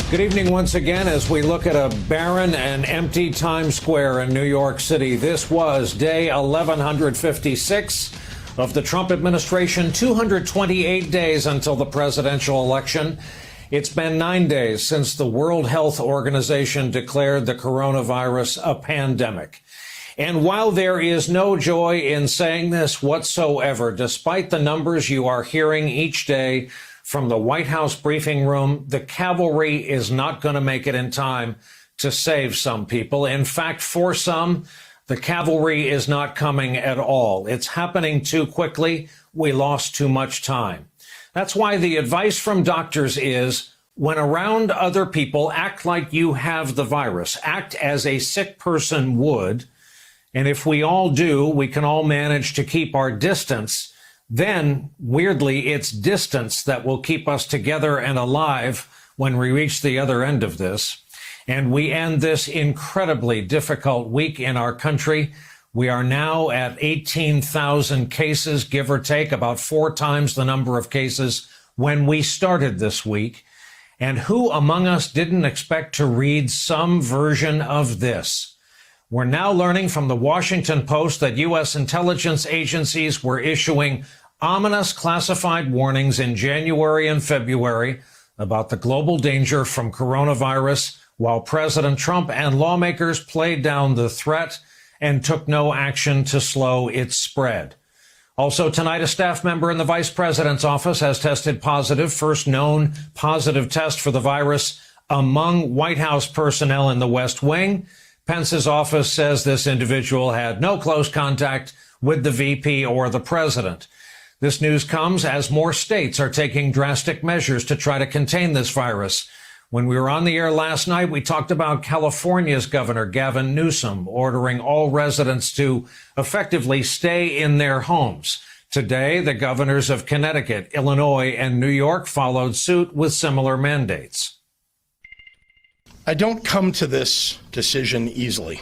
Good evening once again as we look at a barren and empty Times Square in New York City. This was day 1156 of the Trump administration, 228 days until the presidential election. It's been 9 days since the World Health Organization declared the coronavirus a pandemic. And while there is no joy in saying this whatsoever, despite the numbers you are hearing each day from the White House briefing room, the cavalry is not going to make it in time to save some people. In fact, for some, the cavalry is not coming at all. It's happening too quickly. We lost too much time. That's why the advice from doctors is, when around other people, act like you have the virus. Act as a sick person would. And if we all do, we can all manage to keep our distance. Then, weirdly, it's distance that will keep us together and alive when we reach the other end of this. And we end this incredibly difficult week in our country. We are now at 18,000 cases, give or take, about 4 times the number of cases when we started this week. And who among us didn't expect to read some version of this? We're now learning from the Washington Post that U.S. intelligence agencies were issuing ominous classified warnings in January and February about the global danger from coronavirus, while President Trump and lawmakers played down the threat and took no action to slow its spread. Also tonight, a staff member in the vice president's office has tested positive, first known positive test for the virus among White House personnel in the West Wing. Pence's office says this individual had no close contact with the VP or the president. This news comes as more states are taking drastic measures to try to contain this virus. When we were on the air last night, we talked about California's Governor Gavin Newsom ordering all residents to effectively stay in their homes. Today, the governors of Connecticut, Illinois, and New York followed suit with similar mandates. I don't come to this decision easily.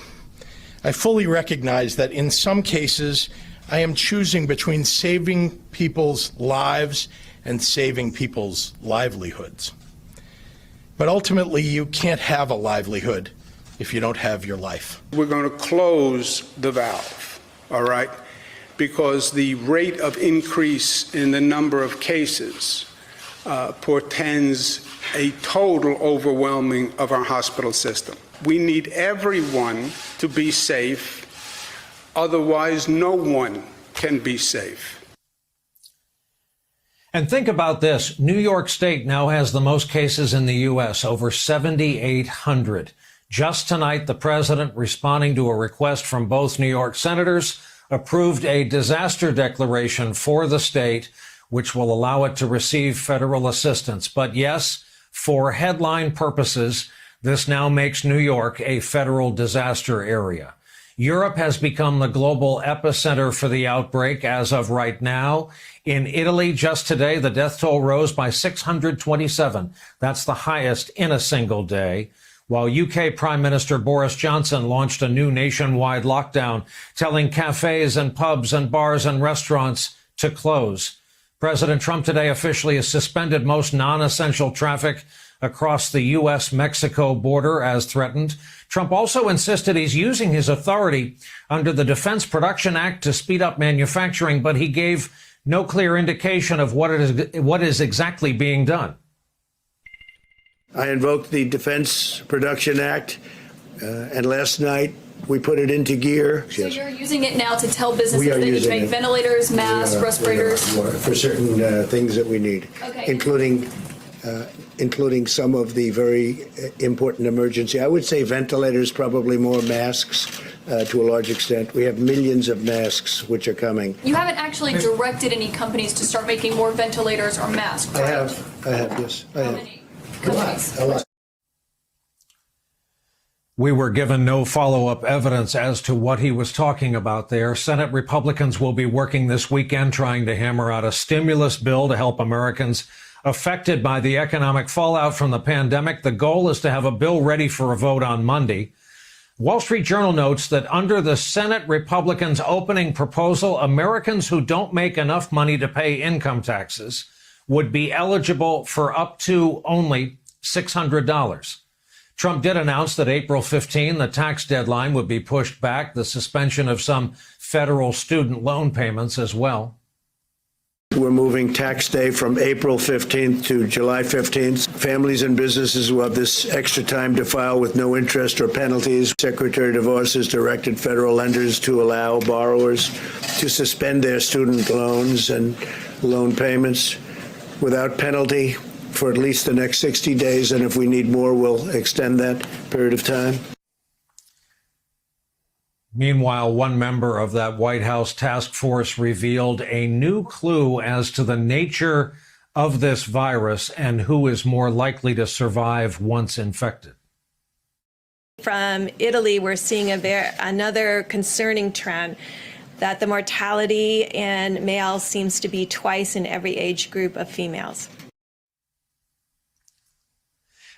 I fully recognize that in some cases, I am choosing between saving people's lives and saving people's livelihoods. But ultimately, you can't have a livelihood if you don't have your life. We're going to close the valve, all right? Because the rate of increase in the number of cases portends a total overwhelming of our hospital system. We need everyone to be safe, otherwise no one can be safe. And think about this. New York State now has the most cases in the U.S., over 7,800. Just tonight, the president, responding to a request from both New York senators, approved a disaster declaration for the state, which will allow it to receive federal assistance. But yes, for headline purposes, this now makes New York a federal disaster area. Europe has become the global epicenter for the outbreak as of right now. In Italy, just today, the death toll rose by 627. That's the highest in a single day. While UK Prime Minister Boris Johnson launched a new nationwide lockdown, telling cafes and pubs and bars and restaurants to close. President Trump today officially has suspended most non-essential traffic across the U.S.-Mexico border as threatened. Trump also insisted he's using his authority under the Defense Production Act to speed up manufacturing, but he gave no clear indication of what is exactly being done. I invoked the Defense Production Act, and last night we put it into gear. So you're using it now to tell businesses they need to make ventilators, masks, respirators? For certain things that we need, okay. including some of the very important emergency. I would say ventilators, probably more masks to a large extent. We have millions of masks which are coming. You haven't actually directed any companies to start making more ventilators or masks, right? I have, yes. How many companies? A lot. We were given no follow-up evidence as to what he was talking about there. Senate Republicans will be working this weekend trying to hammer out a stimulus bill to help Americans affected by the economic fallout from the pandemic. The goal is to have a bill ready for a vote on Monday. Wall Street Journal notes that under the Senate Republicans' opening proposal, Americans who don't make enough money to pay income taxes would be eligible for up to only $600. Trump did announce that April 15, the tax deadline would be pushed back, the suspension of some federal student loan payments as well. We're moving tax day from April 15th to July 15th. Families and businesses will have this extra time to file with no interest or penalties. Secretary DeVos has directed federal lenders to allow borrowers to suspend their student loans and loan payments without penalty for at least the next 60 days. And if we need more, we'll extend that period of time. Meanwhile, one member of that White House task force revealed a new clue as to the nature of this virus and who is more likely to survive once infected. From Italy, we're seeing another concerning trend that the mortality in males seems to be twice in every age group of females.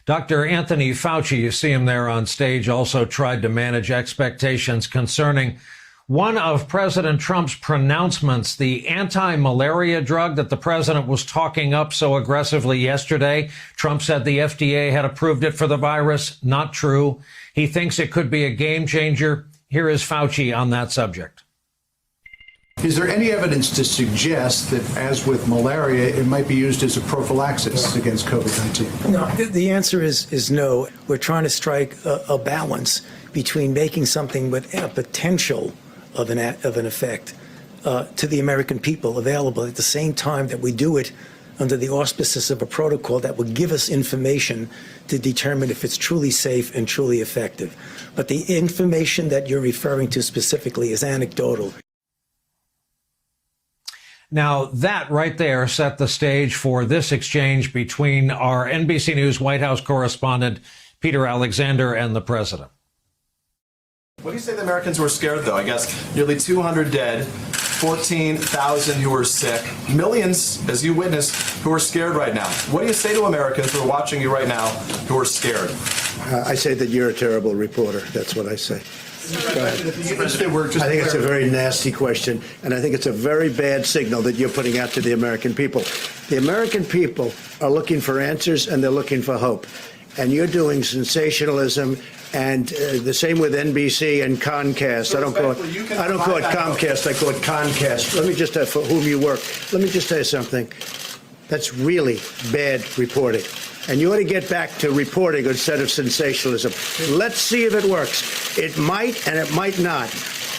Dr. Anthony Fauci, you see him there on stage, also tried to manage expectations concerning one of President Trump's pronouncements, the anti-malaria drug that the president was talking up so aggressively yesterday. Trump said the FDA had approved it for the virus. Not true. He thinks it could be a game changer. Here is Fauci on that subject. Is there any evidence to suggest that, as with malaria, it might be used as a prophylaxis against COVID-19? No, the answer is no. We're trying to strike a balance between making something with a potential of an effect to the American people available at the same time that we do it under the auspices of a protocol that will give us information to determine if it's truly safe and truly effective. But the information that you're referring to specifically is anecdotal. Now, that right there set the stage for this exchange between our NBC News White House correspondent, Peter Alexander, and the president. What do you say the Americans were scared, though? I guess nearly 200 dead, 14,000 who are sick, millions, as you witnessed, who are scared right now. What do you say to Americans who are watching you right now who are scared? I say that you're a terrible reporter. That's what I say. I think it's a very nasty question, and I think it's a very bad signal that you're putting out to the American people. The American people are looking for answers, and they're looking for hope. And you're doing sensationalism, and the same with NBC and Comcast. I don't call it Comcast. I call it Concast. Let me just for whom you work. Let me just tell you something. That's really bad reporting. And you ought to get back to reporting instead of sensationalism. Let's see if it works. It might and it might not.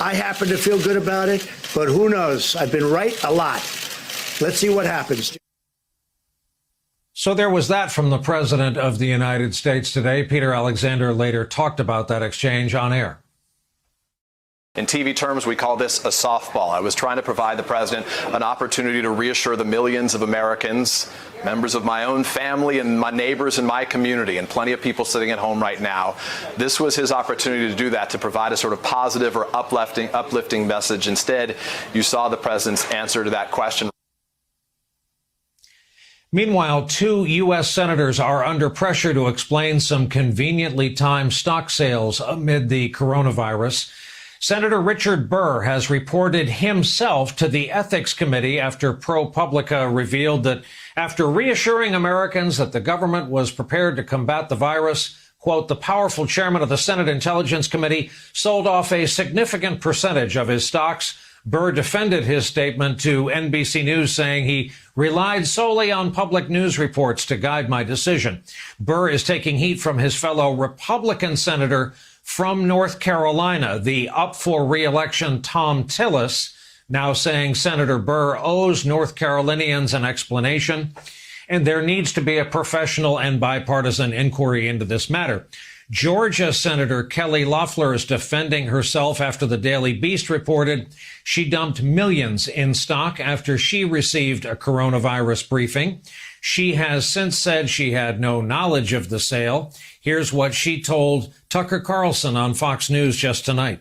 I happen to feel good about it, but who knows? I've been right a lot. Let's see what happens. So there was that from the President of the United States today. Peter Alexander later talked about that exchange on air. In TV terms, we call this a softball. I was trying to provide the president an opportunity to reassure the millions of Americans, members of my own family and my neighbors in my community, and plenty of people sitting at home right now. This was his opportunity to do that, to provide a sort of positive or uplifting message. Instead, you saw the president's answer to that question. Meanwhile, 2 U.S. senators are under pressure to explain some conveniently timed stock sales amid the coronavirus. Senator Richard Burr has reported himself to the Ethics Committee after ProPublica revealed that after reassuring Americans that the government was prepared to combat the virus, quote, the powerful chairman of the Senate Intelligence Committee sold off a significant percentage of his stocks. Burr defended his statement to NBC News, saying he relied solely on public news reports to guide my decision. Burr is taking heat from his fellow Republican senator from North Carolina, the up for re-election Tom Tillis, now saying Senator Burr owes North Carolinians an explanation, and there needs to be a professional and bipartisan inquiry into this matter. Georgia Senator Kelly Loeffler is defending herself after the Daily Beast reported she dumped millions in stock after she received a coronavirus briefing. She has since said she had no knowledge of the sale. Here's what she told Tucker Carlson on Fox News just tonight.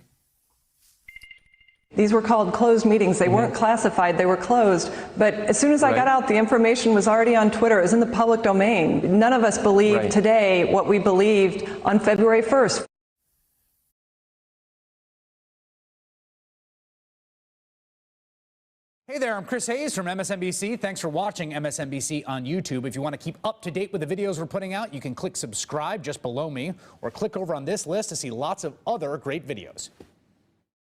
These were called closed meetings. They weren't classified. They were closed. But as soon as I got out, the information was already on Twitter. It was in the public domain. None of us believe today what we believed on February 1st. Hey there, I'm Chris Hayes from MSNBC. Thanks for watching MSNBC on YouTube. If you want to keep up to date with the videos we're putting out, you can click subscribe just below me or click over on this list to see lots of other great videos.